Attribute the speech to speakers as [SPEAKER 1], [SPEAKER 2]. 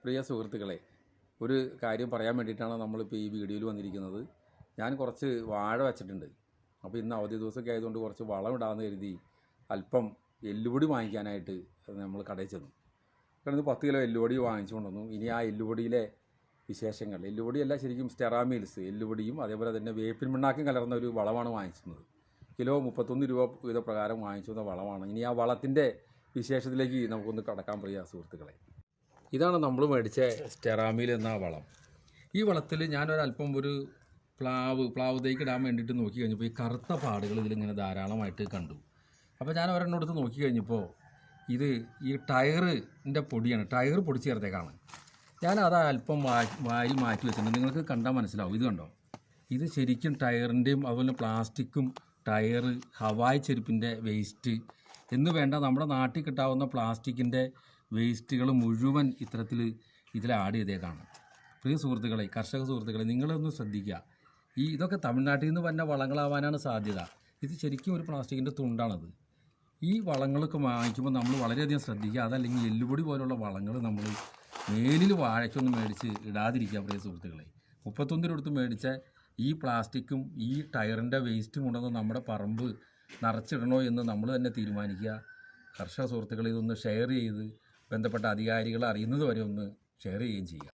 [SPEAKER 1] പ്രിയ സുഹൃത്തുക്കളെ, ഒരു കാര്യം പറയാൻ വേണ്ടിയിട്ടാണ് നമ്മളിപ്പോൾ ഈ വീഡിയോയിൽ വന്നിരിക്കുന്നത്. ഞാൻ കുറച്ച് വാഴ വച്ചിട്ടുണ്ട്. അപ്പോൾ ഇന്ന് അവധി ദിവസമൊക്കെ ആയതുകൊണ്ട് കുറച്ച് വളം ഇടാമെന്ന് കരുതി അല്പം എല്ലുപൊടി വാങ്ങിക്കാനായിട്ട് നമ്മൾ കടയിൽ ചെന്നു. കിടന്ന് 10 കിലോ എല്ലുപൊടി വാങ്ങിച്ചു കൊണ്ടുവന്നു. ഇനി ആ എല്ലുപൊടിയിലെ വിശേഷങ്ങൾ, എല്ലുപൊടിയല്ല ശരിക്കും സ്റ്റെറാമീൽസ്, എല്ലുപൊടിയും അതേപോലെ തന്നെ വേപ്പിൻ പിണ്ണാക്കും കലർന്ന ഒരു വളമാണ് വാങ്ങിച്ചിരുന്നത്. കിലോ 31 രൂപ വീത പ്രകാരം വാങ്ങിച്ചു വന്ന വളമാണ്. ഇനി ആ വളത്തിൻ്റെ വിശേഷത്തിലേക്ക് നമുക്കൊന്ന് കടക്കാൻ പ്രിയ സുഹൃത്തുക്കളെ. ഇതാണ് നമ്മൾ മേടിച്ച സ്റ്റെറാമീൽ എന്ന വളം. ഈ വളത്തിൽ ഞാനൊരല്പം ഒരു പ്ലാവ് തൈക്ക് ഇടാൻ വേണ്ടിയിട്ട് നോക്കി കഴിഞ്ഞപ്പോൾ ഈ കറുത്ത പാടുകൾ ഇതിലിങ്ങനെ ധാരാളമായിട്ട് കണ്ടു. അപ്പോൾ ഞാൻ ഒരെണ്ണെടുത്ത് നോക്കി കഴിഞ്ഞപ്പോൾ ഇത് ഈ ടയറിൻ്റെ പൊടിയാണ്, ടയർ പൊടി ചേർത്തേക്കാണ്. ഞാനത് അല്പം വാരി മാറ്റി വെച്ചിട്ടുണ്ട്. നിങ്ങൾക്ക് കണ്ടാൽ മനസ്സിലാവും. ഇത് കണ്ടോ, ഇത് ശരിക്കും ടയറിൻ്റെയും അതുപോലെ പ്ലാസ്റ്റിക്കും, ടയർ, ഹവായ് ചെരുപ്പിൻ്റെ വേസ്റ്റ് എന്ന് വേണ്ട നമ്മുടെ നാട്ടിൽ കിട്ടാവുന്ന പ്ലാസ്റ്റിക്കിൻ്റെ വേസ്റ്റുകൾ മുഴുവൻ ഇതിൽ ആഡ് ചെയ്തേക്കാണ്. പ്രിയ സുഹൃത്തുക്കളെ, കർഷക സുഹൃത്തുക്കളെ, നിങ്ങളൊന്ന് ശ്രദ്ധിക്കുക. ഇതൊക്കെ തമിഴ്നാട്ടിൽ നിന്ന് വന്ന വളങ്ങളാവാനാണ് സാധ്യത. ഇത് ശരിക്കും ഒരു പ്ലാസ്റ്റിക്കിൻ്റെ തുണ്ടാണത്. ഈ വളങ്ങളൊക്കെ വാങ്ങിക്കുമ്പോൾ നമ്മൾ വളരെയധികം ശ്രദ്ധിക്കുക. അതല്ലെങ്കിൽ എല്ലുപൊടി പോലുള്ള വളങ്ങൾ നമ്മൾ മേലിൽ വാഴയ്ക്കൊന്നും മേടിച്ച് ഇടാതിരിക്കുക. പ്രിയ സുഹൃത്തുക്കളെ, 31 രൂപ കൊടുത്ത് മേടിച്ച ഈ പ്ലാസ്റ്റിക്കും ഈ ടയറിൻ്റെ വേസ്റ്റും കൊണ്ടുവന്ന് നമ്മുടെ പറമ്പ് നിറച്ചിടണോ എന്ന് നമ്മൾ തന്നെ തീരുമാനിക്കുക. കർഷക സുഹൃത്തുക്കളെ, ഇതൊന്ന് ഷെയർ ചെയ്ത് ബന്ധപ്പെട്ട അധികാരികളെ അറിയുന്നത് വരെ ഒന്ന് ഷെയർ ചെയ്യുകയും ചെയ്യുക.